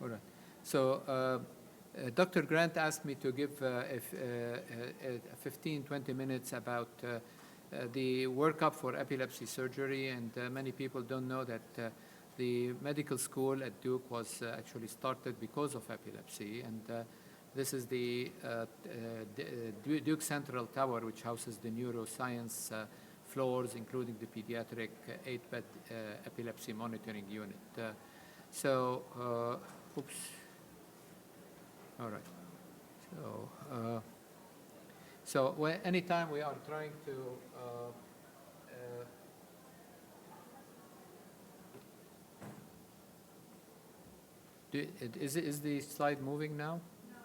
All right. So Dr. Grant asked me to give 15, 20 minutes about the workup for epilepsy surgery, and many people don't know that the medical school at Duke was actually started because of epilepsy, and this is the Duke Central Tower, which houses the neuroscience floors, including the pediatric 8-bed epilepsy monitoring unit. Oops. All right. So anytime we are trying to is the slide moving now? No.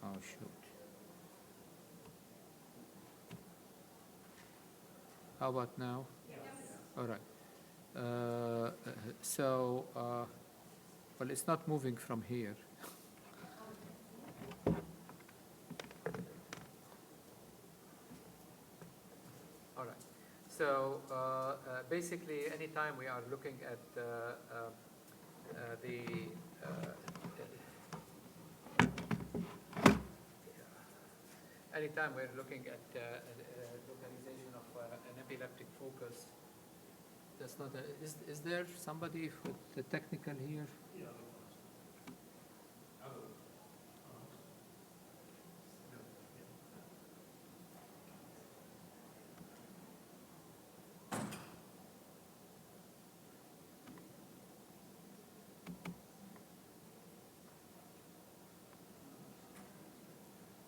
Oh, shoot. How about now? Yes. All right. Well, it's not moving from here. All right. So basically, anytime we are looking at anytime we're looking at localization of an epileptic focus, that's not is there somebody with the technical here? Yeah.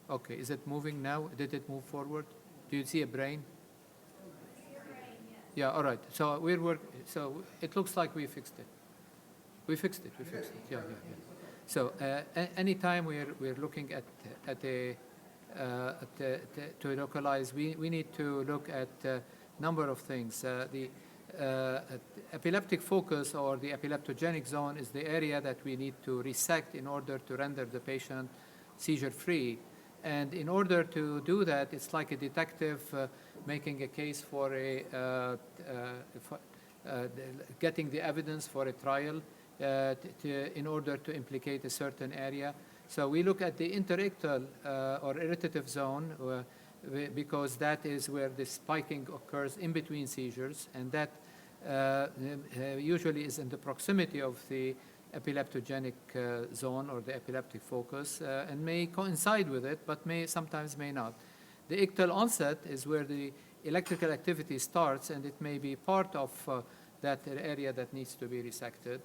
Okay, is it moving now? Did it move forward? Do you see a brain? Yeah, all right. So so it looks like we fixed it. We fixed it. Yeah. So anytime we're looking at to localize, we need to look at a number of things. The epileptic focus or the epileptogenic zone is the area that we need to resect in order to render the patient seizure-free. And in order to do that, it's like a detective making a case for getting the evidence for a trial in order to implicate a certain area. So we look at the interictal or irritative zone because that is where the spiking occurs in between seizures, and that usually is in the proximity of the epileptogenic zone or the epileptic focus and may coincide with it, but sometimes may not. The ictal onset is where the electrical activity starts, and it may be part of that area that needs to be resected.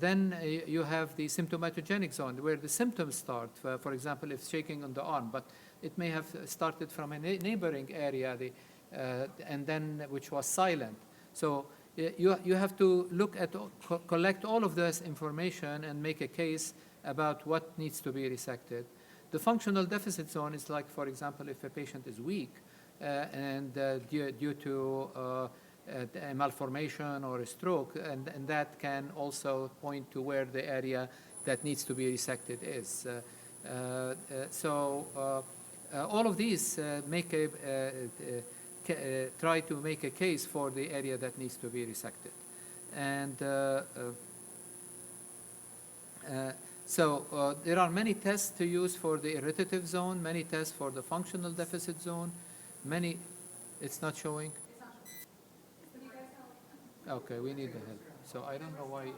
Then you have the symptomatogenic zone where the symptoms start. For example, if shaking on the arm, but it may have started from a neighboring area, and then which was silent. So you have to look at, collect all of this information and make a case about what needs to be resected. The functional deficit zone is like, for example, if a patient is weak and due to a malformation or a stroke, and that can also point to where the area that needs to be resected is. All of these try to make a case for the area that needs to be resected. And there are many tests to use for the irritative zone, many tests for the functional deficit zone, it's not showing? Okay, we need the help. So I don't know why.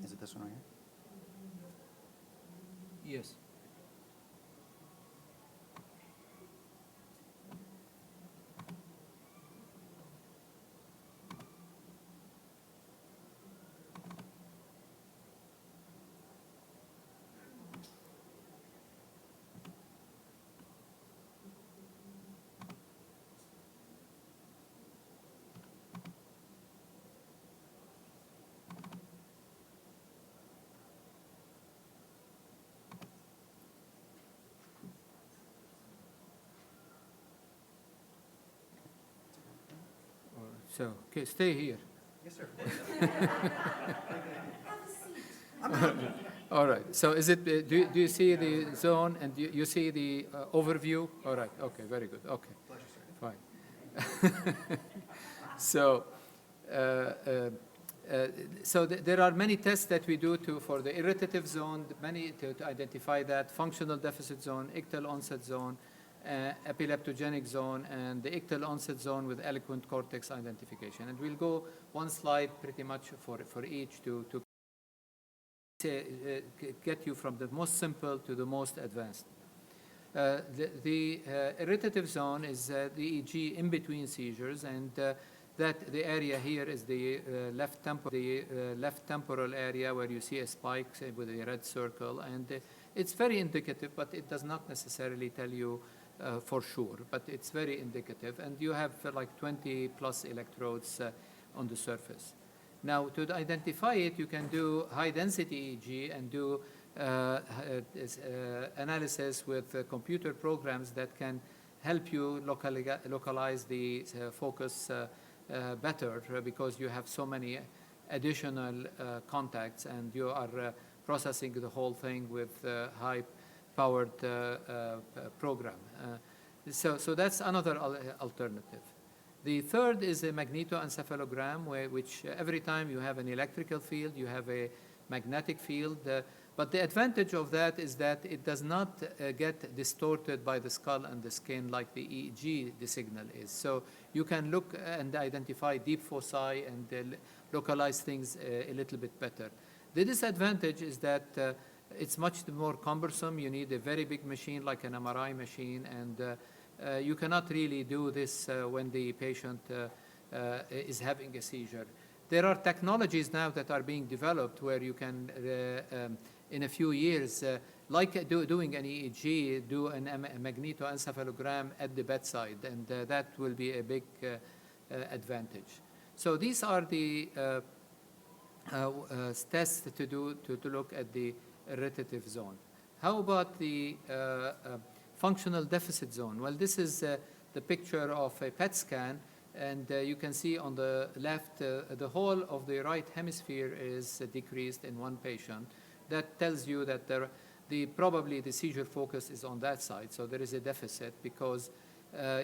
Is it this one right here? Yes. So, okay, stay here. Yes, sir. All right. So is it, do you see the zone and you see the overview? All right. Okay, very good. Okay, Pleasure, sir. fine. So, uh, uh, there are many tests that we do for the irritative zone, many to identify that functional deficit zone, ictal onset zone, epileptogenic zone, and the ictal onset zone with eloquent cortex identification. And we'll go one slide pretty much for each to get you from the most simple to the most advanced. The irritative zone is the EEG in between seizures, and that the area here is the left temporal area where you see a spike with a red circle, and it's very indicative, but it does not necessarily tell you for sure, but it's very indicative, and you have like 20 plus electrodes on the surface. Now, to identify it, you can do high-density EEG and do analysis with computer programs that can help you localize the focus better because you have so many additional contacts and you are processing the whole thing with high-powered program. So that's another alternative. The third is a magnetoencephalogram, which every time you have an electrical field, you have a magnetic field. But the advantage of that is that it does not get distorted by the skull and the skin like the EEG the signal is. So you can look and identify deep foci and localize things a little bit better. The disadvantage is that it's much more cumbersome. You need a very big machine like an MRI machine, and you cannot really do this when the patient is having a seizure. There are technologies now that are being developed where you can, in a few years, like doing an EEG, do a magnetoencephalogram at the bedside, and that will be a big advantage. So these are the tests to do to look at the irritative zone. How about the functional deficit zone? Well, this is the picture of a PET scan, and you can see on the left, the whole of the right hemisphere is decreased in one patient. That tells you that probably the seizure focus is on that side, so there is a deficit because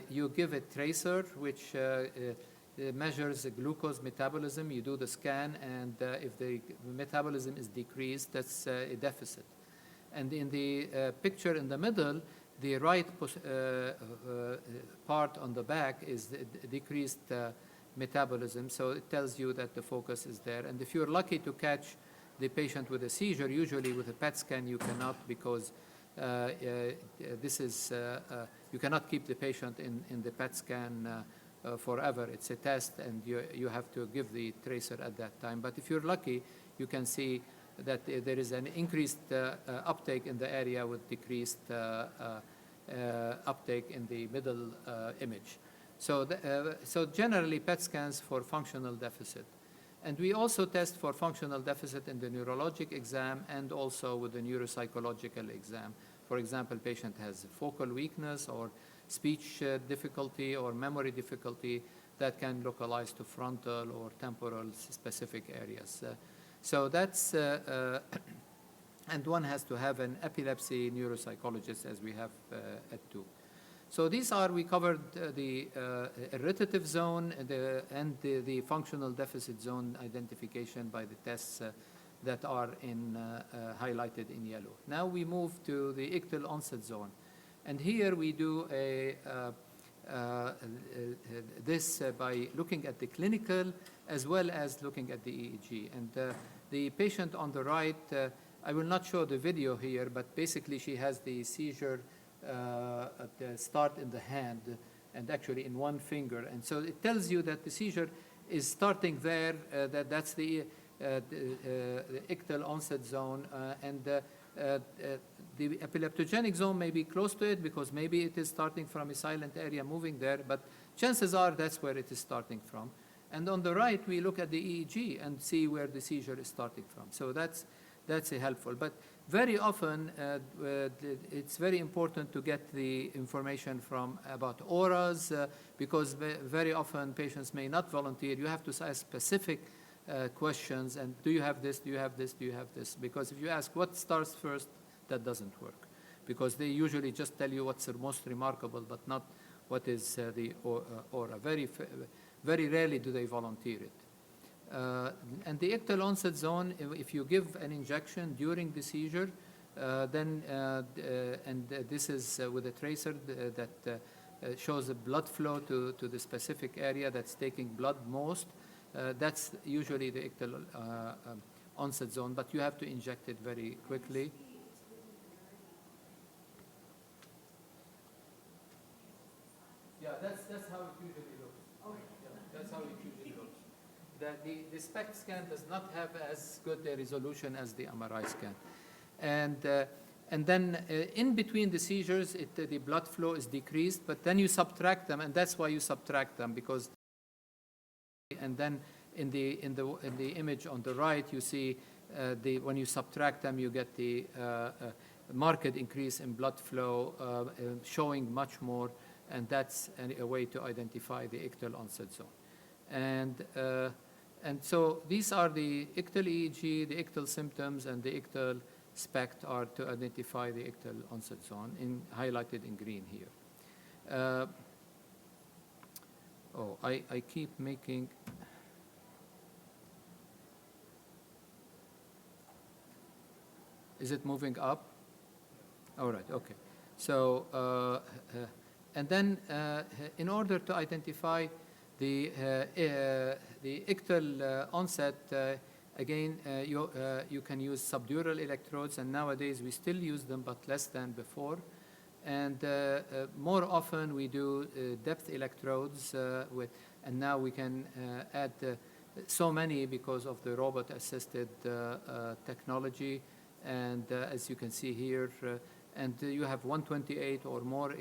you give a tracer which measures the glucose metabolism. You do the scan, and if the metabolism is decreased, that's a deficit. And in the picture in the middle, the right part on the back is decreased metabolism, so it tells you that the focus is there. And if you're lucky to catch the patient with a seizure, usually with a PET scan you cannot, because you cannot keep the patient in the PET scan forever. It's a test, and you have to give the tracer at that time. But if you're lucky, you can see that there is an increased uptake in the area with decreased uptake in the middle image. So generally PET scans for functional deficit. And we also test for functional deficit in the neurologic exam and also with the neuropsychological exam. For example, patient has focal weakness or speech difficulty or memory difficulty that can localize to frontal or temporal specific areas. So that's, and one has to have an epilepsy neuropsychologist, as we have at TU. So these are, we covered the irritative zone and the functional deficit zone identification by the tests that are highlighted in yellow. Now we move to the ictal onset zone. And here we do this by looking at the clinical as well as looking at the EEG. And the patient on the right, I will not show the video here, but basically she has the seizure at the start in the hand and actually in one finger. And so it tells you that the seizure is starting there, that's the ictal onset zone, and the epileptogenic zone may be close to it because maybe it is starting from a silent area moving there, but chances are that's where it is starting from. And on the right, we look at the EEG and see where the seizure is starting from. So that's that's helpful. But very often, it's very important to get the information from about auras, because very often patients may not volunteer. You have to ask specific questions, and do you have this, do you have this, do you have this? Because if you ask what starts first, that doesn't work, because they usually just tell you what's the most remarkable, but not what is the aura. Very rarely do they volunteer it. And the ictal onset zone, if you give an injection during the seizure, this is with a tracer that shows a blood flow to the specific area that's taking blood most. That's usually the ictal onset zone, but you have to inject it very quickly. Yeah, that's how it usually looks. Okay. Yeah, that's how it usually looks. The SPECT scan does not have as good a resolution as the MRI scan. And then in between the seizures, the blood flow is decreased, but then you subtract them, and that's why you subtract them, because. And then in the image on the right, you see when you subtract them, you get the marked increase in blood flow, showing much more, and that's a way to identify the ictal onset zone. And so these are the ictal EEG, the ictal symptoms, and the ictal SPECT are to identify the ictal onset zone, highlighted in green here. I keep making. Is it moving up? All right, okay. So, and then in order to identify the ictal onset, again, you can use subdural electrodes, and nowadays we still use them, but less than before. And more often we do depth electrodes, and now we can add so many because of the robot-assisted technology. And as you can see here, and you have 128 or more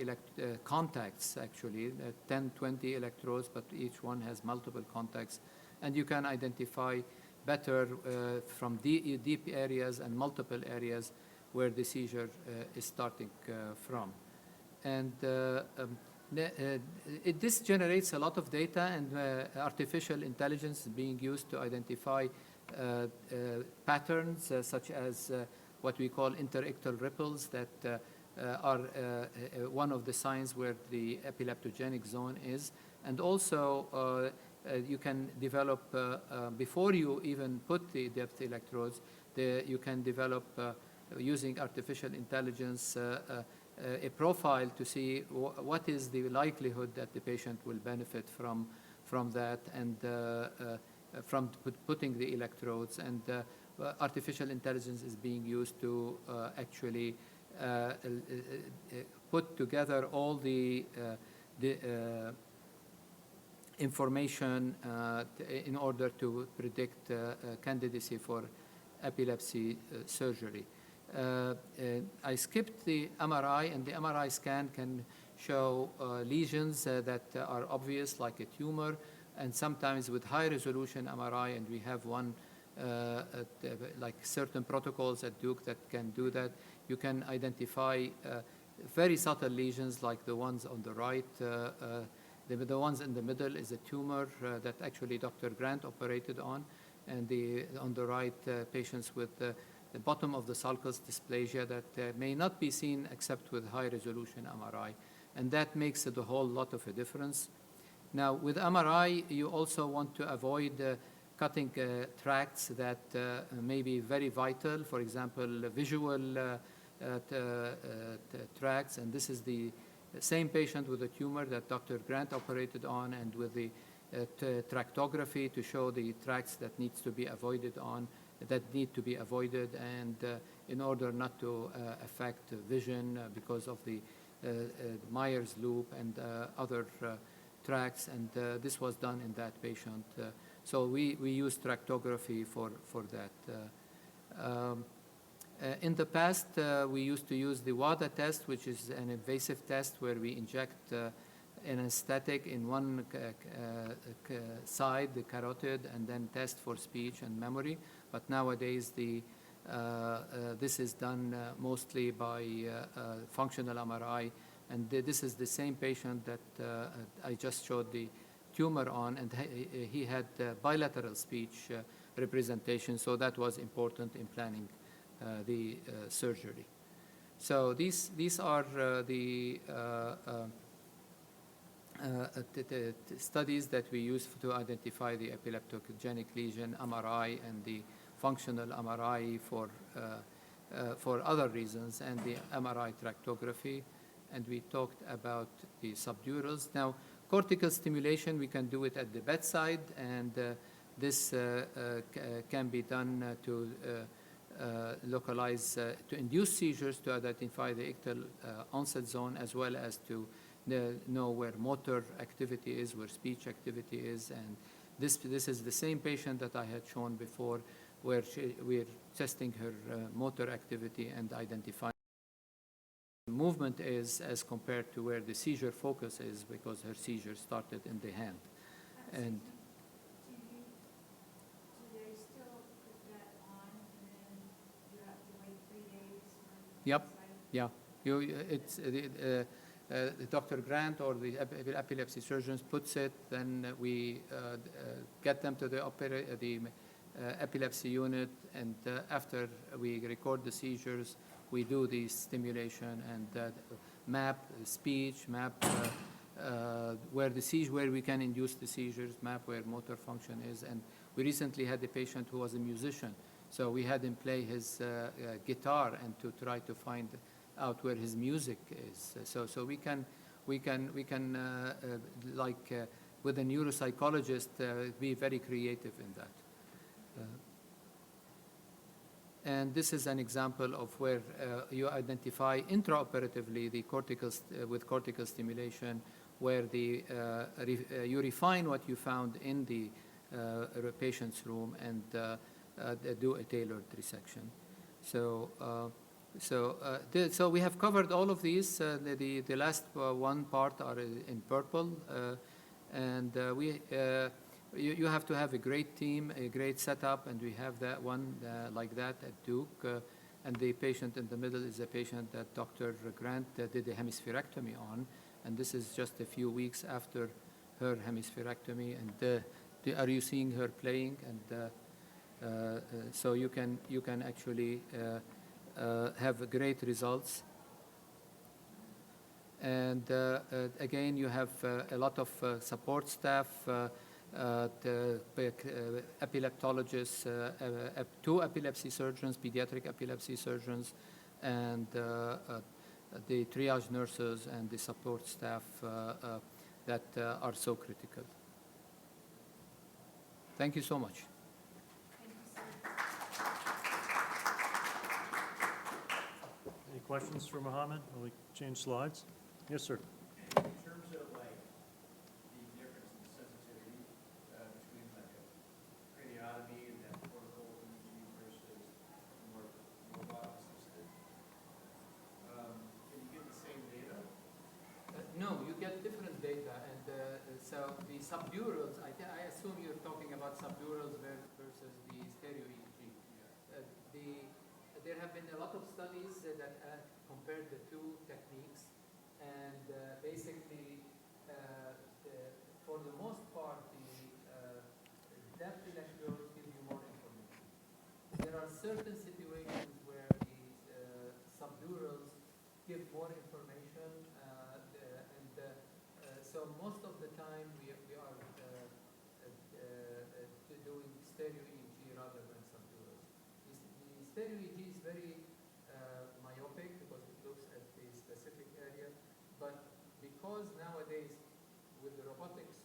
contacts, actually, 10, 20 electrodes, but each one has multiple contacts. And you can identify better from deep areas and multiple areas where the seizure is starting from. And this generates a lot of data, and artificial intelligence is being used to identify patterns such as what we call interictal ripples that are one of the signs where the epileptogenic zone is. And also you can develop, before you even put the depth electrodes, you can develop using artificial intelligence a profile to see what is the likelihood that the patient will benefit from that, and from putting the electrodes. And artificial intelligence is being used to actually put together all the information in order to predict candidacy for epilepsy surgery. I skipped the MRI, and the MRI scan can show lesions that are obvious, like a tumor, and sometimes with high resolution MRI, and we have one like certain protocols at Duke that can do that. You can identify very subtle lesions like the ones on the right. The ones in the middle is a tumor that actually Dr. Grant operated on, and on the right, patients with the bottom of the sulcus dysplasia that may not be seen except with high resolution MRI, and that makes it a whole lot of a difference. Now, with MRI, you also want to avoid cutting tracts that may be very vital, for example, visual tracts, and this is the same patient with a tumor that Dr. Grant operated on, and with the tractography to show the tracts that need to be avoided, and in order not to affect vision because of the Myers loop and other tracts, and this was done in that patient. So we use tractography for that. In the past, we used to use the WADA test, which is an invasive test where we inject an anesthetic in one side, the carotid, and then test for speech and memory. But nowadays, the This is done mostly by functional MRI, and this is the same patient that I just showed the tumor on, and he had bilateral speech representation, so that was important in planning the surgery. So these are the studies that we use to identify the epileptogenic lesion, MRI, and the functional MRI for other reasons, and the MRI tractography. And we talked about the subdurals. Now, cortical stimulation, we can do it at the bedside, and this can be done to localize, to induce seizures, to identify the ictal onset zone, as well as to know where motor activity is, where speech activity is. And this is the same patient that I had shown before, where we're testing her motor activity and identifying movement is as compared to where the seizure focus is, because her seizure started in the hand. And do they still put that on, and then you have to wait 3 days? Yep. Yeah, Dr. Grant or the epilepsy surgeons puts it, then we get them to the epilepsy unit, and after we record the seizures, we do the stimulation and map speech, map where we can induce the seizures, map where motor function is. And we recently had a patient who was a musician, so we had him play his guitar and to try to find out where his music is. So we can with a neuropsychologist, be very creative in that. And this is an example of where you identify intraoperatively the with cortical stimulation, where you refine what you found in the patient's room and do a tailored resection. So we have covered all of these. The last one part are in purple, and you have to have a great team, a great setup, and we have that one like that at Duke. And the patient in the middle is a patient that Dr. Grant did a hemispherectomy on, and this is just a few weeks after her hemispherectomy. And are you seeing her playing? And so you can actually have great results. And again, you have a lot of support staff, the epileptologists, 2 epilepsy surgeons, pediatric epilepsy surgeons, and the triage nurses and the support staff that are so critical. Thank you so much. Any questions for Mohamad? Will we change slides? Yes, sir. In terms of like the difference in sensitivity between like a craniotomy and then cortical imaging versus more robot assisted, can you get the same data? No, you get different data, and so the subdurals, I assume you're talking about subdurals versus the stereo EEG. There have been a lot of studies that compared the 2 techniques, and basically, for the most part, the depth electrodes give you more information. There are certain situations where the subdurals give more information, so most of the time we are doing stereo EEG rather than subdurals. The stereo EEG is very myopic because it looks at the specific area, but because nowadays with the robotics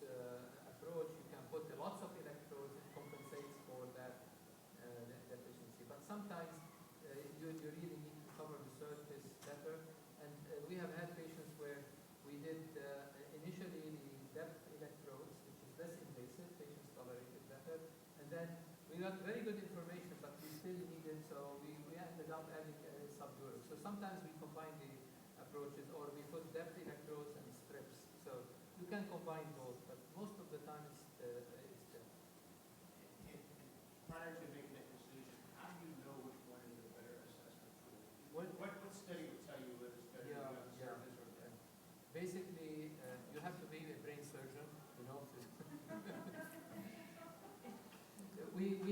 approach you can put lots of electrodes, it compensates for that deficiency. But sometimes you really need to cover the surface better, and we have had patients where we did initially the depth electrodes, which is less invasive, patients tolerate it better, and then we got very good information, but we still needed, so we ended up adding subdurals. So sometimes we combine the approaches, or we put depth electrodes and strips. So you can combine both, but most of the time it's depth. Prior to making that decision, how do you know which one is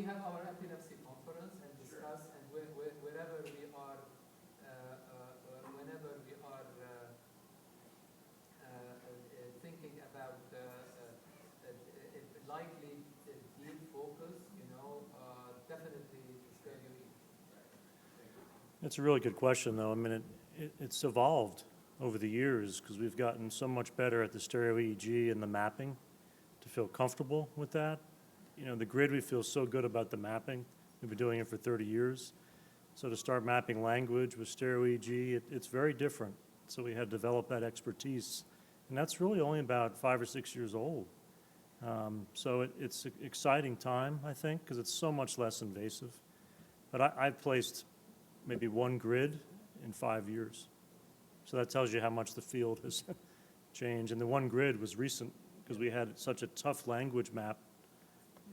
have our epilepsy conference and discuss, and wherever we are, whenever we are thinking about likely deep focus, definitely stereo EEG. It's a really good question, though. I mean, it's evolved over the years because we've gotten so much better at the stereo EEG and the mapping to feel comfortable with that. The grid, we feel so good about the mapping. We've been doing it for 30 years. So to start mapping language with stereo EEG, it's very different. So we had to develop that expertise. And that's really only about 5 or 6 years old. So it's an exciting time, I think, because it's so much less invasive. But I've placed maybe one grid in 5 years. So that tells you how much the field has changed. And the one grid was recent because we had such a tough language map,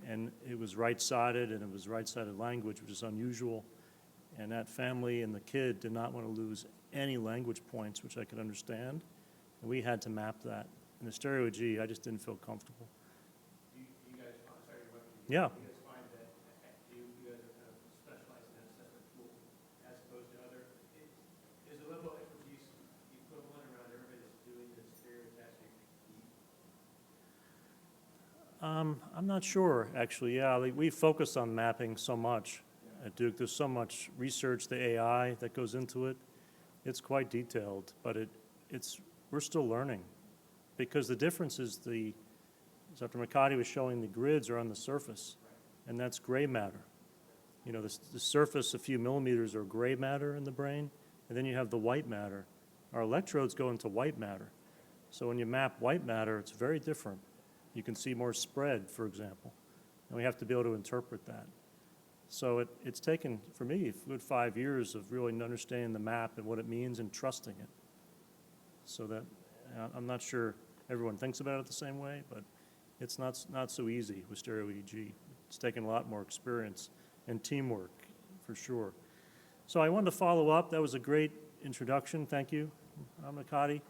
and it was right-sided, and it was right-sided language, which is unusual. And that family and the kid did not want to lose any language points, which I could understand. And we had to map that. In the stereo EEG, I just didn't feel comfortable. You guys, sorry to interrupt you. Yeah. You guys find that you guys are kind of specialized in that assessment tool as opposed to other, is the level of expertise equivalent around everybody that's doing this stereotaxic? I'm not sure, actually. Yeah, we focus on mapping so much at Duke. There's so much research, the AI that goes into it. It's quite detailed, but we're still learning because the difference is as Dr. Mikati was showing, the grids are on the surface, and that's gray matter. The surface, a few millimeters, are gray matter in the brain, and then you have the white matter. Our electrodes go into white matter. So when you map white matter, it's very different. You can see more spread, for example, and we have to be able to interpret that. So it's taken, for me, a good 5 years of really understanding the map and what it means and trusting it. So that, I'm not sure everyone thinks about it the same way, but it's not so easy with stereo EEG. It's taken a lot more experience and teamwork, for sure. So I wanted to follow up. That was a great introduction. Thank you, Mikati.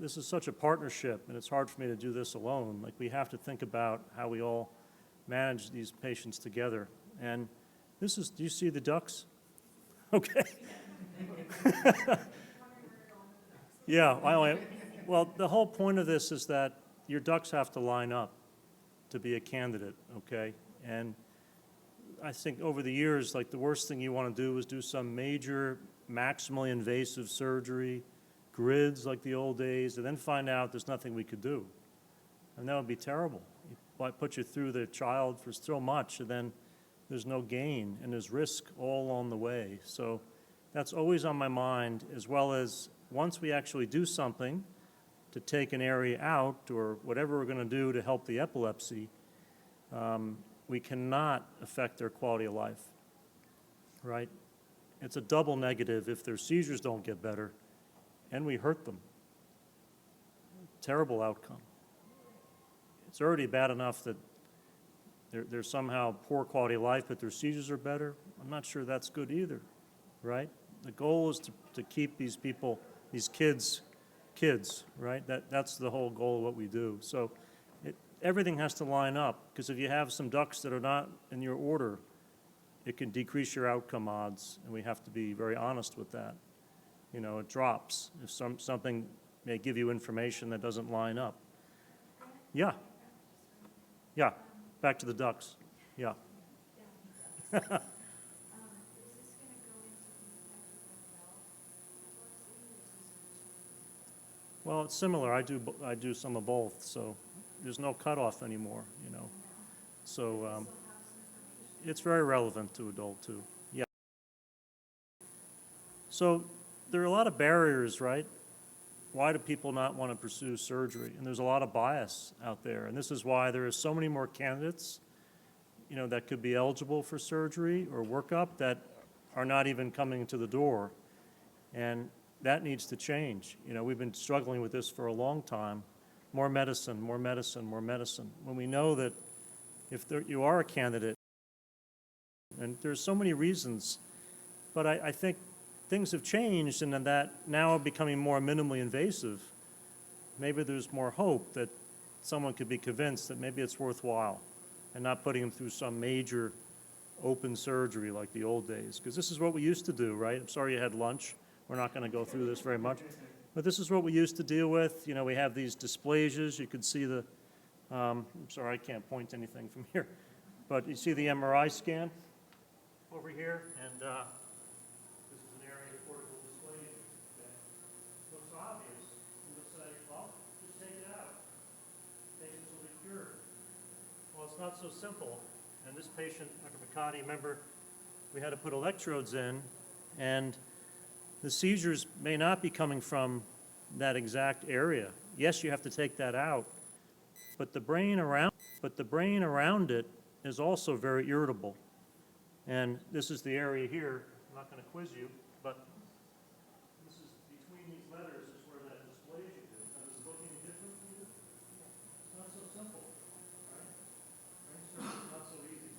This is such a partnership, and it's hard for me to do this alone. Like, we have to think about how we all manage these patients together. And this is, do you see the ducks? Okay. Yeah, well, the whole point of this is that your ducks have to line up to be a candidate, okay? And I think over the years, like, the worst thing you want to do is do some major, maximally invasive surgery, grids like the old days, and then find out there's nothing we could do. And that would be terrible. It put you through the child for so much, and then there's no gain, and there's risk all along the way. So that's always on my mind, as well as once we actually do something to take an area out or whatever we're going to do to help the epilepsy, we cannot affect their quality of life, right? It's a double negative if their seizures don't get better and we hurt them. Terrible outcome. It's already bad enough that there's somehow poor quality of life, but their seizures are better. I'm not sure that's good either, right? The goal is to keep these people, these kids, right? That's the whole goal of what we do. So everything has to line up, because if you have some ducks that are not in your order, it can decrease your outcome odds, and we have to be very honest with that. It drops if something may give you information that doesn't line up. Yeah. Yeah. Back to the ducks. Yeah. Is this going to go into Well, it's similar. I do some of both, so there's no cutoff anymore, So it's very relevant to adult too. Yeah. So there are a lot of barriers, right? Why do people not want to pursue surgery? And there's a lot of bias out there, and this is why there are so many more candidates, that could be eligible for surgery or workup that are not even coming to the door, and that needs to change. We've been struggling with this for a long time. More medicine, more medicine, more medicine. When we know that if you are a candidate, and there's so many reasons, but I think things have changed, and that now are becoming more minimally invasive. Maybe there's more hope that someone could be convinced that maybe it's worthwhile. and not putting them through some major open surgery like the old days. Because this is what we used to do, right? I'm sorry you had lunch. We're not going to go through this very much. But this is what we used to deal with. You know, we have these dysplasias. You could see the, I'm sorry, I can't point to anything from here. But you see the MRI scan over here, and this is an area of cortical dysplasia. Okay? Looks obvious. You would say, well, just take it out. Patients will be cured. Well, it's not so simple. And this patient, Dr. Mikati, remember, we had to put electrodes in, and the seizures may not be coming from that exact area. Yes, you have to take that out, but the brain around it is also very irritable. And this is the area here. I'm not going to quiz you, but this is between these letters is where that dysplasia is. Now, is it looking different for you? It's not so simple, right? Brain surgery is not so easy.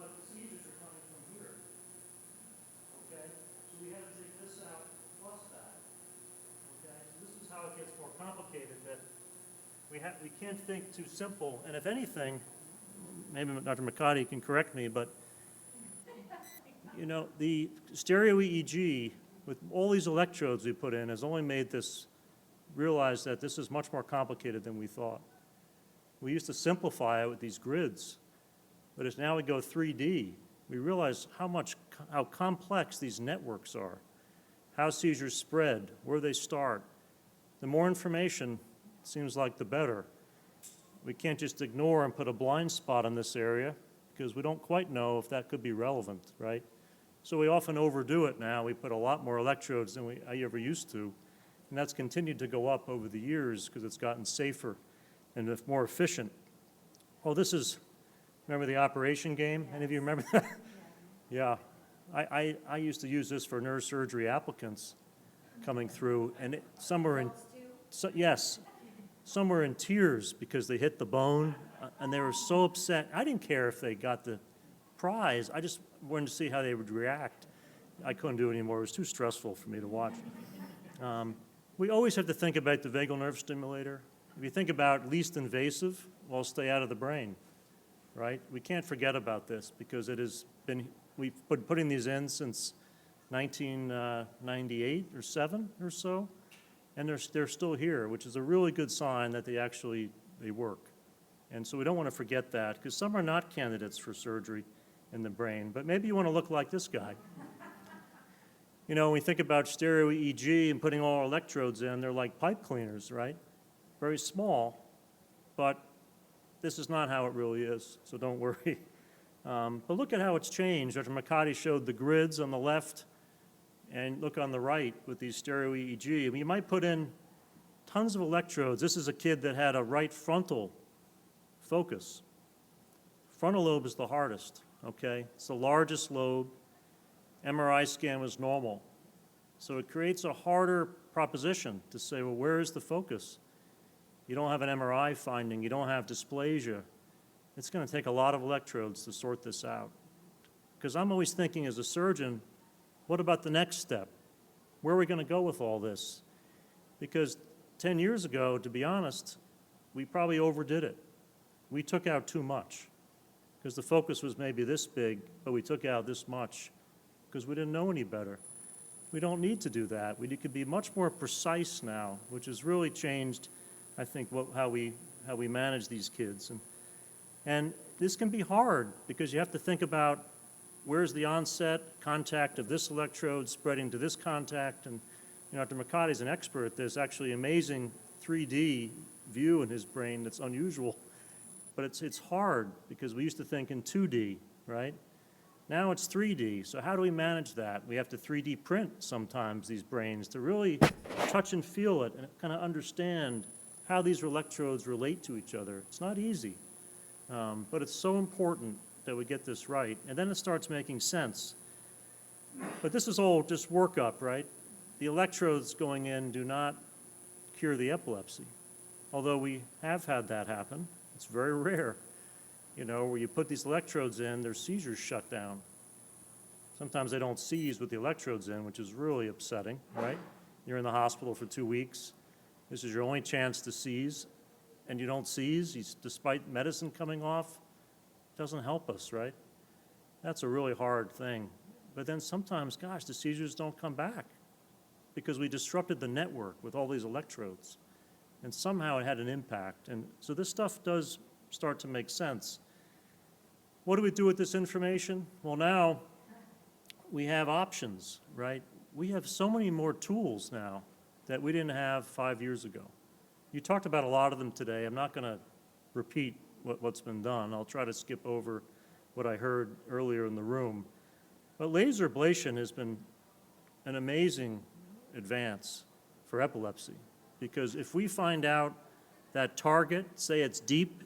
But the seizures are coming from here. Okay? So we had to take this out plus that. Okay? So this is how it gets more complicated, that we can't think too simple. And if anything, maybe Dr. Mikati can correct me, but you know, the stereo EEG with all these electrodes we put in has only made this realize that this is much more complicated than we thought. We used to simplify it with these grids, but as now we go 3D, we realize how complex these networks are, how seizures spread, where they start. The more information, it seems like the better. We can't just ignore and put a blind spot in this area because we don't quite know if that could be relevant, right? So we often overdo it now. We put a lot more electrodes than I ever used to, and that's continued to go up over the years because it's gotten safer and more efficient. Oh, this is, remember the operation game? Any of you remember that? Yeah. I used to use this for neurosurgery applicants coming through, and some were in, yes, some were in tears because they hit the bone, and they were so upset. I didn't care if they got the prize. I just wanted to see how they would react. I couldn't do it anymore. It was too stressful for me to watch. We always have to think about the vagal nerve stimulator. If you think about least invasive, well, stay out of the brain, right? We can't forget about this because it has been, we've been putting these in since 1998 or 7 or so. And they're still here, which is a really good sign that they work. And so we don't want to forget that, because some are not candidates for surgery in the brain, but maybe you want to look like this guy. You know, when we think about stereo EEG and putting all our electrodes in, they're like pipe cleaners, right? Very small, but this is not how it really is, so don't worry. But look at how it's changed. Dr. Mikati showed the grids on the left, and look on the right with these stereo EEG. I mean, you might put in tons of electrodes. This is a kid that had a right frontal focus. Frontal lobe is the hardest, okay? It's the largest lobe. MRI scan was normal. So it creates a harder proposition to say, well, where is the focus? You don't have an MRI finding. You don't have dysplasia. It's going to take a lot of electrodes to sort this out. Because I'm always thinking as a surgeon, what about the next step? Where are we going to go with all this? Because 10 years ago, to be honest, we probably overdid it. We took out too much because the focus was maybe this big, but we took out this much because we didn't know any better. We don't need to do that. We could be much more precise now, which has really changed, I think, how we manage these kids. And this can be hard because you have to think about where's the onset contact of this electrode spreading to this contact. And you know, Dr. Mikati is an expert at this, actually amazing 3D view in his brain that's unusual. But it's hard because we used to think in 2D, right? Now it's 3D. So how do we manage that? We have to 3D print sometimes these brains to really touch and feel it and kind of understand how these electrodes relate to each other. It's not easy, but it's so important that we get this right, and then it starts making sense. But this is all just workup, right? The electrodes going in do not cure the epilepsy, although we have had that happen. It's very rare, you know, where you put these electrodes in, their seizures shut down. Sometimes they don't seize with the electrodes in, which is really upsetting, right? You're in the hospital for 2 weeks. This is your only chance to seize, and you don't seize, despite medicine coming off, doesn't help us, right? That's a really hard thing. But then sometimes, gosh, the seizures don't come back because we disrupted the network with all these electrodes. And somehow it had an impact. And so this stuff does start to make sense. What do we do with this information? Well, now we have options, right? We have so many more tools now that we didn't have 5 years ago. You talked about a lot of them today. I'm not going to repeat what's been done. I'll try to skip over what I heard earlier in the room. But laser ablation has been an amazing advance for epilepsy, because if we find out that target, say it's deep,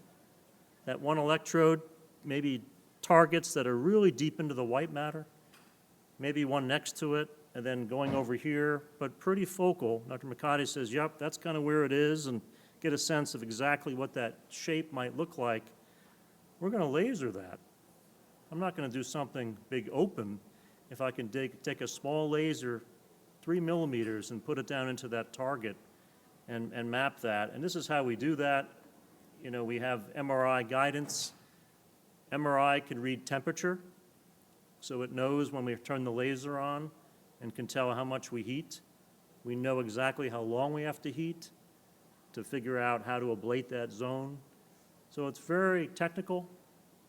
that one electrode maybe targets that are really deep into the white matter, maybe one next to it, and then going over here, but pretty focal. Dr. Mikati says, yep, that's kind of where it is, and get a sense of exactly what that shape might look like. We're going to laser that. I'm not going to do something big open. If I can take a small laser, 3 millimeters, and put it down into that target and map that. And this is how we do that. You know, we have MRI guidance. MRI can read temperature, so it knows when we turn the laser on and can tell how much we heat. We know exactly how long we have to heat to figure out how to ablate that zone. So it's very technical,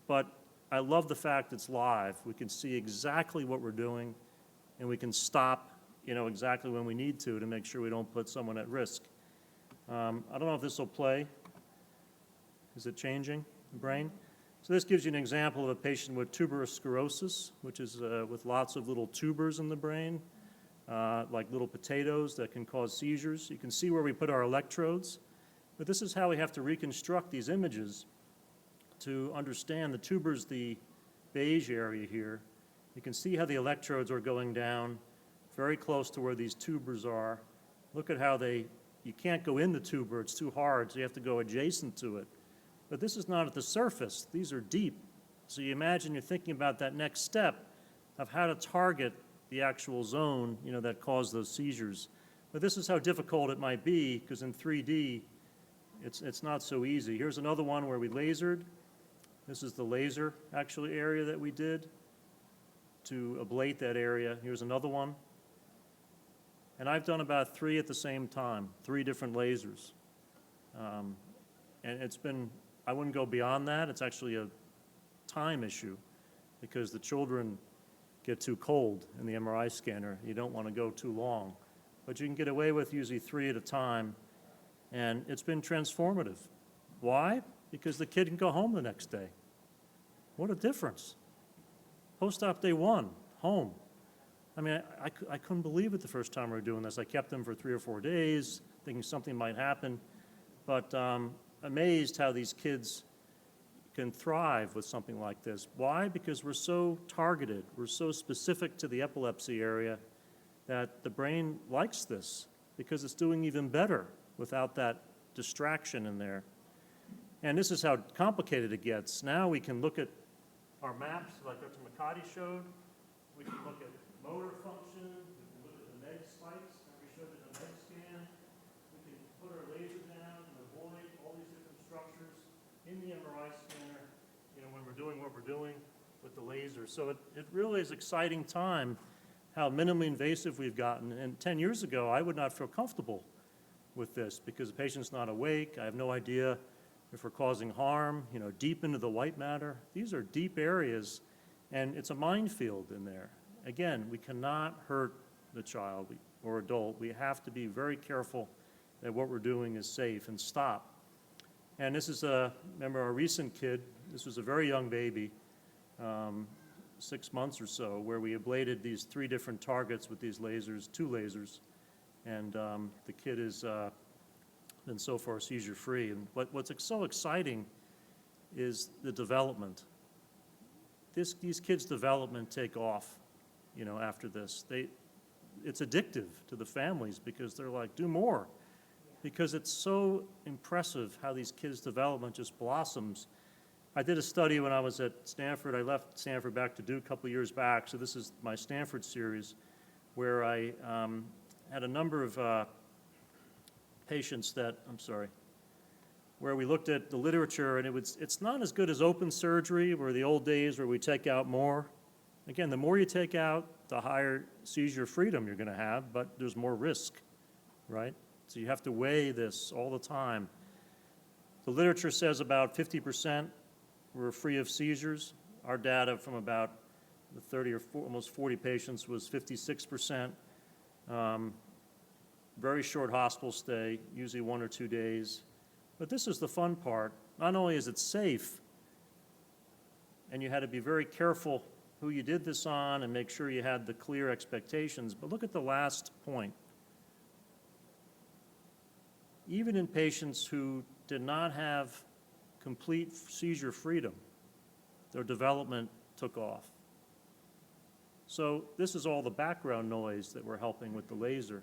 but I love the fact it's live. We can see exactly what we're doing, and we can stop, you know, exactly when we need to make sure we don't put someone at risk. I don't know if this will play. Is it changing the brain? So this gives you an example of a patient with tuberous sclerosis, which is with lots of little tubers in the brain, like little potatoes that can cause seizures. You can see where we put our electrodes, but this is how we have to reconstruct these images to understand the tubers, the beige area here. You can see how the electrodes are going down very close to where these tubers are. Look at how you can't go in the tuber, it's too hard, so you have to go adjacent to it. But this is not at the surface, these are deep. So you imagine you're thinking about that next step of how to target the actual zone, you know, that caused those seizures. But this is how difficult it might be, because in 3D, it's not so easy. Here's another one where we lasered. This is the laser, actually, area that we did to ablate that area. Here's another one. And I've done about 3 at the same time, 3 different lasers. And it's been, I wouldn't go beyond that. It's actually a time issue because the children get too cold in the MRI scanner. You don't want to go too long. But you can get away with usually 3 at a time. And it's been transformative. Why? Because the kid can go home the next day. What a difference. Post-op day 1, home. I mean, I couldn't believe it the first time we were doing this. I kept them for 3 or 4 days, thinking something might happen. But amazed how these kids can thrive with something like this. Why? Because we're so targeted. We're so specific to the epilepsy area that the brain likes this because it's doing even better without that distraction in there. And this is how complicated it gets. Now we can look at our maps like Dr. Mikati showed. We can look at motor function. We can look at the MEG spikes that we showed in the MEG scan. We can put our laser down and avoid all these different structures in the MRI scanner, you know, when we're doing what we're doing with the laser. So it really is an exciting time how minimally invasive we've gotten. And 10 years ago, I would not feel comfortable with this because the patient's not awake. I have no idea if we're causing harm, you know, deep into the white matter. These are deep areas, and it's a minefield in there. Again, we cannot hurt the child or adult. We have to be very careful that what we're doing is safe and stop. And this is remember our recent kid, this was a very young baby, 6 months or so, where we ablated these 3 different targets with these lasers, 2 lasers, and the kid is been so far seizure-free. And what's so exciting is the development. These kids' development take off, you know, after this. It's addictive to the families because they're like, do more. Because it's so impressive how these kids' development just blossoms. I did a study when I was at Stanford. I left Stanford back to Duke a couple years back, so this is my Stanford series, where I had a number of patients that, where we looked at the literature, and it's not as good as open surgery, where the old days where we take out more. Again, the more you take out, the higher seizure freedom you're going to have, but there's more risk, right? So you have to weigh this all the time. The literature says about 50% were free of seizures. Our data from about the 30 or almost 40 patients was 56%. Very short hospital stay, usually 1 or 2 days. But this is the fun part. Not only is it safe, and you had to be very careful who you did this on and make sure you had the clear expectations, but look at the last point. Even in patients who did not have complete seizure freedom, their development took off. So this is all the background noise that we're helping with the laser.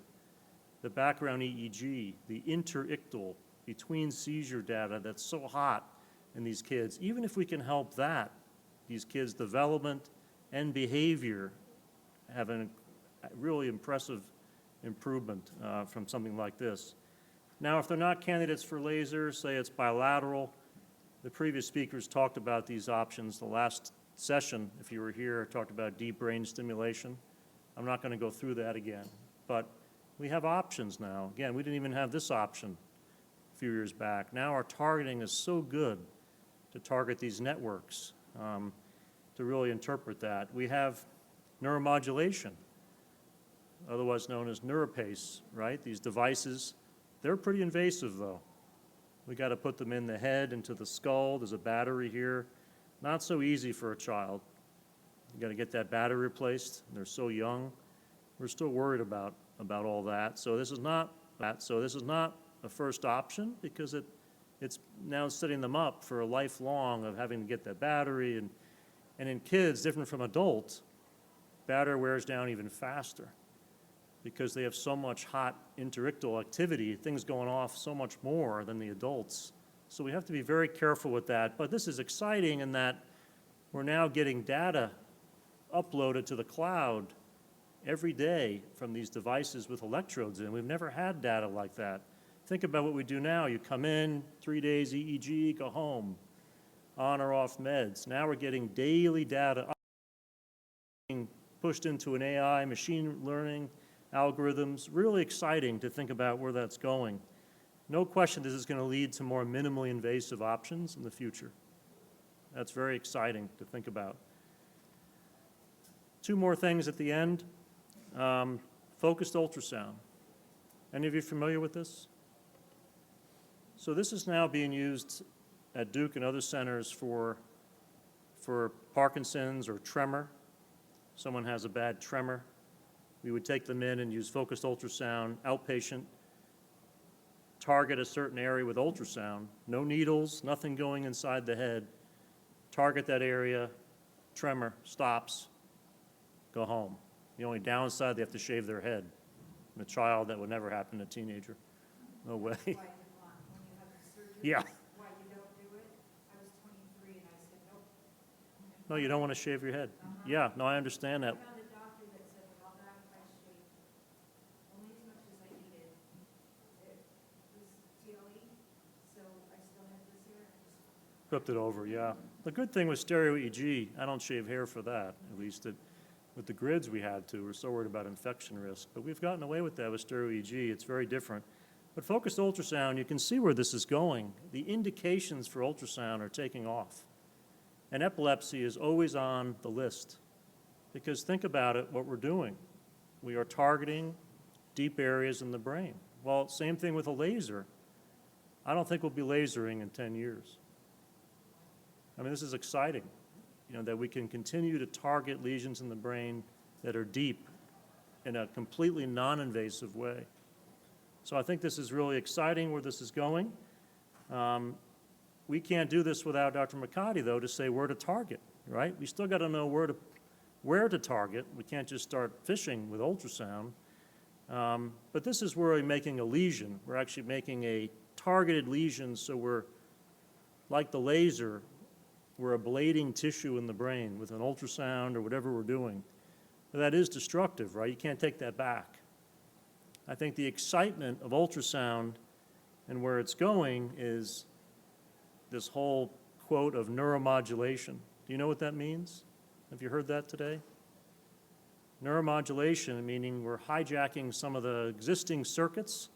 The background EEG, the interictal between seizure data that's so hot in these kids. Even if we can help that, these kids' development and behavior have a really impressive improvement from something like this. Now, if they're not candidates for laser, say it's bilateral, the previous speakers talked about these options. The last session, if you were here, talked about deep brain stimulation. I'm not going to go through that again, but we have options now. Again, we didn't even have this option a few years back. Now our targeting is so good to target these networks, to really interpret that. We have neuromodulation, otherwise known as neuropace, right? These devices, they're pretty invasive though. We got to put them in the head, into the skull. There's a battery here. Not so easy for a child. You got to get that battery replaced. They're so young. We're still worried about all that. So this is not a first option because it's now setting them up for a lifelong of having to get that battery. And in kids, different from adults, battery wears down even faster because they have so much hot interictal activity, things going off so much more than the adults. So we have to be very careful with that. But this is exciting in that we're now getting data uploaded to the cloud every day from these devices with electrodes in. We've never had data like that. Think about what we do now. You come in, 3 days EEG, go home, on or off meds. Now we're getting daily data being pushed into an AI, machine learning algorithms. Really exciting to think about where that's going. No question this is going to lead to more minimally invasive options in the future. That's very exciting to think about. 2 more things at the end. Focused ultrasound. Any of you familiar with this? So this is now being used at Duke and other centers for Parkinson's or tremor. Someone has a bad tremor. We would take them in and use focused ultrasound, outpatient, target a certain area with ultrasound, no needles, nothing going inside the head, target that area, tremor, stops, go home. The only downside, they have to shave their head. In a child, that would never happen to a teenager. No way. Why you want, when you have the surgery, Yeah. why you don't do it? I was 23 and I said, nope. No, you don't want to shave your head. Yeah, no, I understand I that. found a doctor that said, how back if I shaved only as much as I needed. It was TLE, so I still have this hair. Flipped it over, yeah. The good thing with stereo EEG, I don't shave hair for that, at least with the grids we had to. We're so worried about infection risk. But we've gotten away with that with stereo EEG. It's very different. But focused ultrasound, you can see where this is going. The indications for ultrasound are taking off. And epilepsy is always on the list. Because think about it, what we're doing. We are targeting deep areas in the brain. Well, same thing with a laser. I don't think we'll be lasering in 10 years. I mean, this is exciting, that we can continue to target lesions in the brain that are deep in a completely non-invasive way. So I think this is really exciting where this is going. We can't do this without Dr. Mikati, though, to say where to target, right? We still got to know where to target. We can't just start fishing with ultrasound. But this is where we're making a lesion. We're actually making a targeted lesion, so we're, like the laser, we're ablating tissue in the brain with an ultrasound or whatever we're doing. But that is destructive, right? You can't take that back. I think the excitement of ultrasound and where it's going is this whole quote of neuromodulation. Do you know what that means? Have you heard that today? Neuromodulation, meaning we're hijacking some of the existing circuits.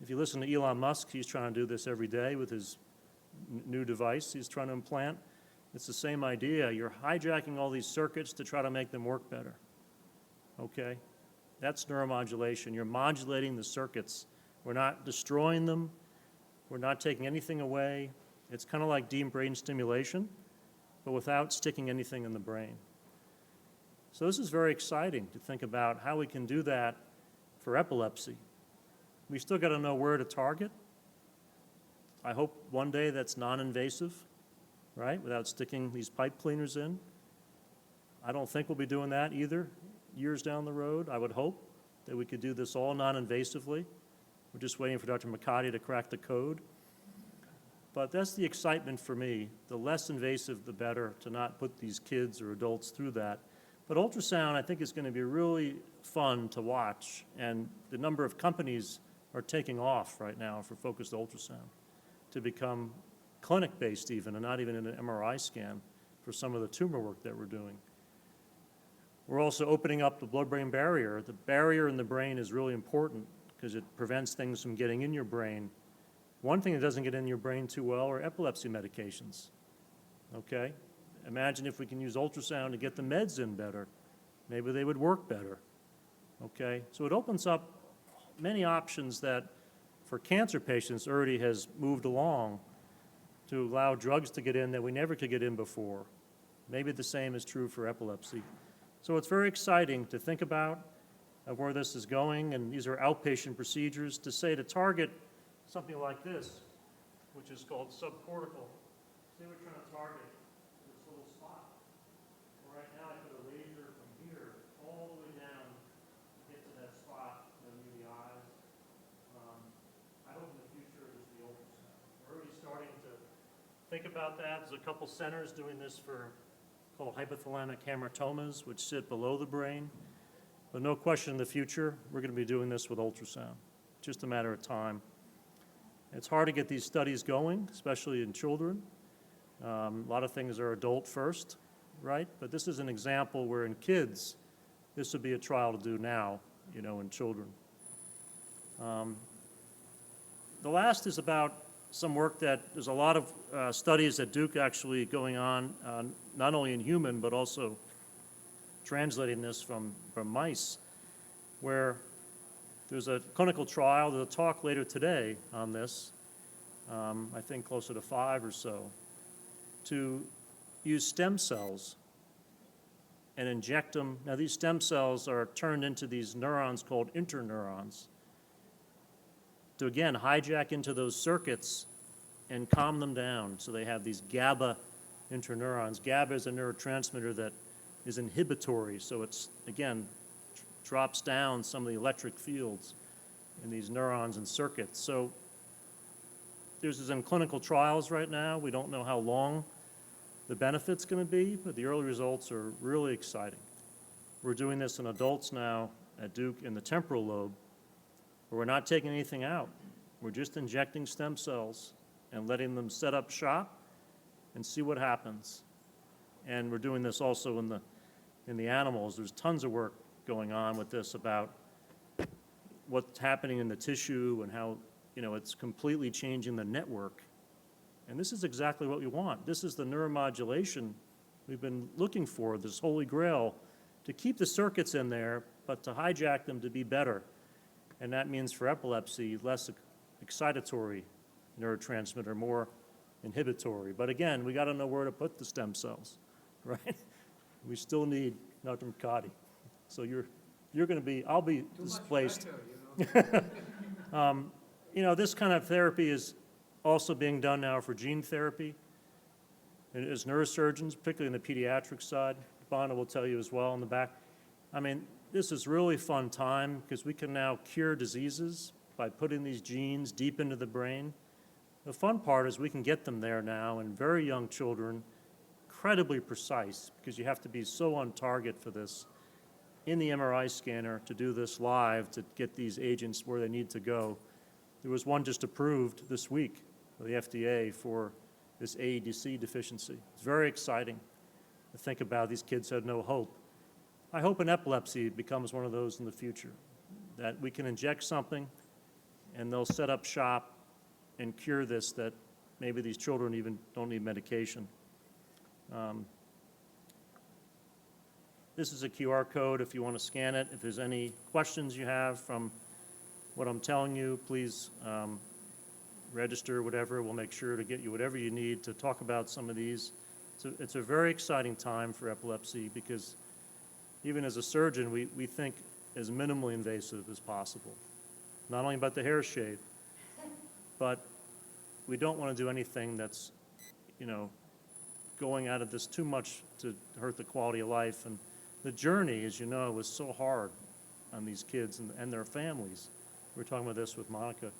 If you listen to Elon Musk, he's trying to do this every day with his new device he's trying to implant. It's the same idea. You're hijacking all these circuits to try to make them work better. Okay? That's neuromodulation. You're modulating the circuits. We're not destroying them. We're not taking anything away. It's kind of like deep brain stimulation, but without sticking anything in the brain. So this is very exciting to think about how we can do that for epilepsy. We still got to know where to target. I hope one day that's non-invasive, right, without sticking these pipe cleaners in. I don't think we'll be doing that either years down the road. I would hope that we could do this all non-invasively. We're just waiting for Dr. Mikati to crack the code. But that's the excitement for me. The less invasive, the better, to not put these kids or adults through that. But ultrasound, I think, is going to be really fun to watch. And the number of companies are taking off right now for focused ultrasound to become clinic-based even, and not even in an MRI scan for some of the tumor work that we're doing. We're also opening up the blood-brain barrier. The barrier in the brain is really important because it prevents things from getting in your brain. One thing that doesn't get in your brain too well are epilepsy medications, okay? Imagine if we can use ultrasound to get the meds in better. Maybe they would work better, okay? So it opens up many options that for cancer patients already has moved along to allow drugs to get in that we never could get in before. Maybe the same is true for epilepsy. So it's very exciting to think about where this is going, and these are outpatient procedures. To say to target something like this, which is called subcortical, say we're trying to target this little spot. Well, right now I put a laser from here all the way down to get to that spot near the eyes. I hope in the future it'll be ultrasound. We're already starting to think about that. There's a couple centers doing this for called hypothalamic hamartomas, which sit below the brain. But no question in the future, we're going to be doing this with ultrasound. Just a matter of time. It's hard to get these studies going, especially in children. A lot of things are adult first, right? But this is an example where in kids, this would be a trial to do now, you know, in children. The last is about some work that there's a lot of studies at Duke actually going on, not only in human, but also translating this from mice, where there's a clinical trial. There's a talk later today on this, I think closer to 5 or so, to use stem cells and inject them. Now these stem cells are turned into these neurons called interneurons to, again, hijack into those circuits and calm them down. So they have these GABA interneurons. GABA is a neurotransmitter that is inhibitory, so it's, again, drops down some of the electric fields in these neurons and circuits. So there's this in clinical trials right now. We don't know how long the benefit's going to be, but the early results are really exciting. We're doing this in adults now at Duke in the temporal lobe, where we're not taking anything out. We're just injecting stem cells and letting them set up shop and see what happens. And we're doing this also in the animals. There's tons of work going on with this about what's happening in the tissue and how, you know, it's completely changing the network. And this is exactly what we want. This is the neuromodulation we've been looking for, this holy grail, to keep the circuits in there, but to hijack them to be better. And that means for epilepsy, less excitatory neurotransmitter, more inhibitory. But again, we got to know where to put the stem cells, right? We still need Dr. Mikati. So you're going to be, I'll be displaced. Pressure, you know. You know, this kind of therapy is also being done now for gene therapy. And as neurosurgeons, particularly in the pediatric side, Bonda will tell you as well in the back. I mean, this is really fun time because we can now cure diseases by putting these genes deep into the brain. The fun part is we can get them there now in very young children, incredibly precise, because you have to be so on target for this in the MRI scanner to do this live to get these agents where they need to go. There was one just approved this week by the FDA for this AEDC deficiency. It's very exciting to think about. These kids had no hope. I hope in epilepsy becomes one of those in the future, that we can inject something and they'll set up shop and cure this, that maybe these children even don't need medication. This is a QR code if you want to scan it. If there's any questions you have from what I'm telling you, please register, whatever. We'll make sure to get you whatever you need to talk about some of these. It's a very exciting time for epilepsy because even as a surgeon, we think as minimally invasive as possible. Not only about the hair shape, but we don't want to do anything that's, you know, going out of this too much to hurt the quality of life. And the journey, as you know, was so hard on these kids and their families. We were talking about this with Monica.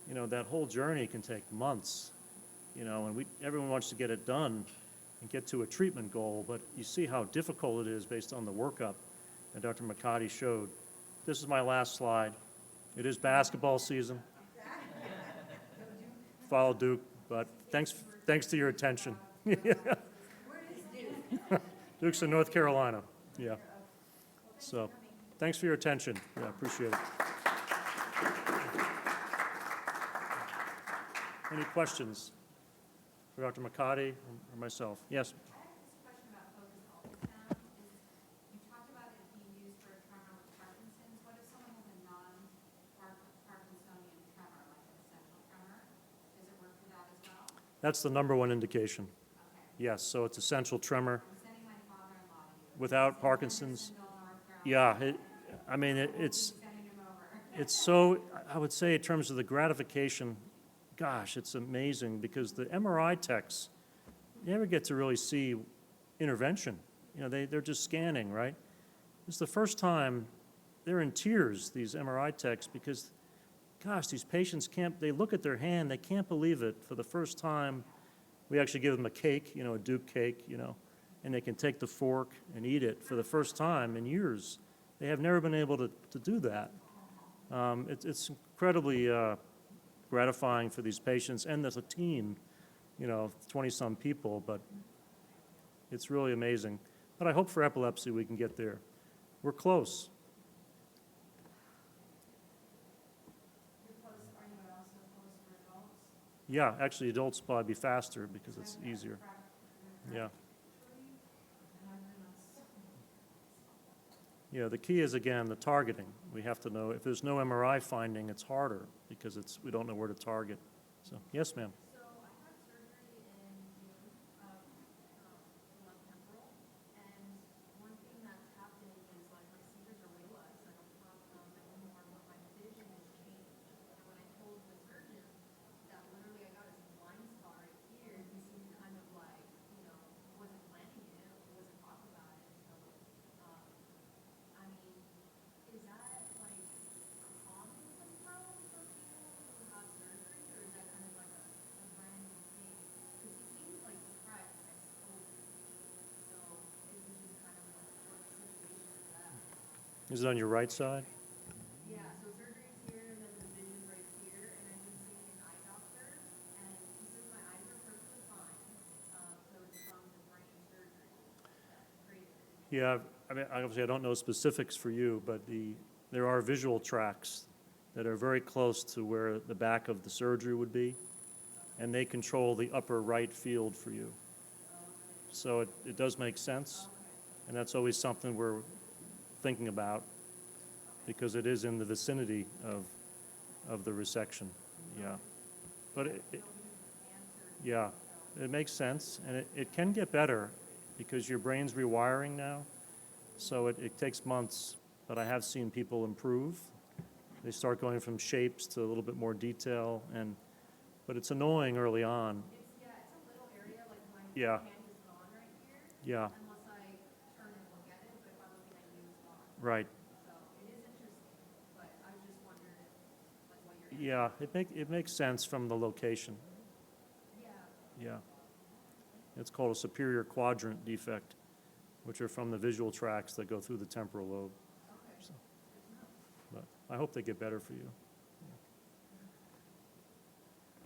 You know, that whole journey can take months, you know, and everyone wants to get it done and get to a treatment goal, but you see how difficult it is based on the workup that Dr. Mikati showed. This is my last slide. It is basketball season. Follow Duke, but thanks to your attention. Duke's in North Carolina, yeah. So, thanks for your attention. Yeah, appreciate it. Any questions for Dr. Mikati or myself? Yes? I have this question about focused ultrasound. You talked about it being used for a tremor with Parkinson's. What if someone has a non-Parkinsonian tremor, like an essential tremor? Does it work for that as well? That's the #1 indication. Okay. Yes, so it's essential tremor I'm sending my father-in-law to you. without Parkinson's. North Carolina. Yeah, I mean, it's Sending him over. It's so, I would say in terms of the gratification, gosh, it's amazing because the MRI techs, they never get to really see intervention. You know, they're just scanning, right? It's the first time they're in tears, these MRI techs, because, gosh, these patients they look at their hand, they can't believe it. For the first time, we actually give them a cake, you know, a Duke cake, you know, and they can take the fork and eat it for the first time in years. They have never been able to do that. It's incredibly gratifying for these patients and as a team, you know, 20-some people, but it's really amazing. But I hope for epilepsy we can get there. We're close. Are you also close for adults? Yeah, actually adults probably be faster because it's easier. Yeah. Yeah, the key is, again, the targeting. We have to know, if there's no MRI finding, it's harder because we don't know where to target. So, yes, ma'am. So I had surgery in June of left temporal, and one thing that's happening is like my seizures are way less. I don't have them anymore, but my vision has changed. And when I told the surgeon that literally I got this blind spot right here, he seemed kind of like, you know, wasn't planning it, wasn't talking about it. So, I mean, is that like a common symptom for people who have surgery, or is that kind of like a brand new thing? Because he seemed like depressed when I spoke to him. So it was just kind of like, what situation is that? Is it on your right side? Yeah, so surgery's here, and then the vision's right here, and I've been seeing an eye doctor, and he says my eyes are perfectly fine. So it's from the brain surgery that created it. Yeah, I mean, obviously I don't know specifics for you, but there are visual tracks that are very close to where the back of the surgery would be, and they control the upper right field for you. So it does make sense, and that's always something we're thinking about because it is in the vicinity of the resection. Yeah, but yeah, it makes sense, and it can get better because your brain's rewiring now. So it takes months, but I have seen people improve. They start going from shapes to a little bit more detail, but it's annoying early on. It's a little area, like my Yeah. hand is gone right here, Yeah, unless I turn and look at it, but if I look at you, it's gone. right. So it is interesting, but I was just wondering if, like, what your Yeah, it makes sense from the location. yeah. Yeah. It's called a superior quadrant defect, which are from the visual tracts that go through the temporal lobe. Okay. So, but I hope they get better for you.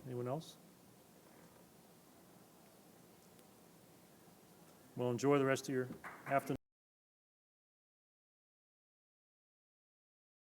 Anyone else? Well, enjoy the rest of your afternoon.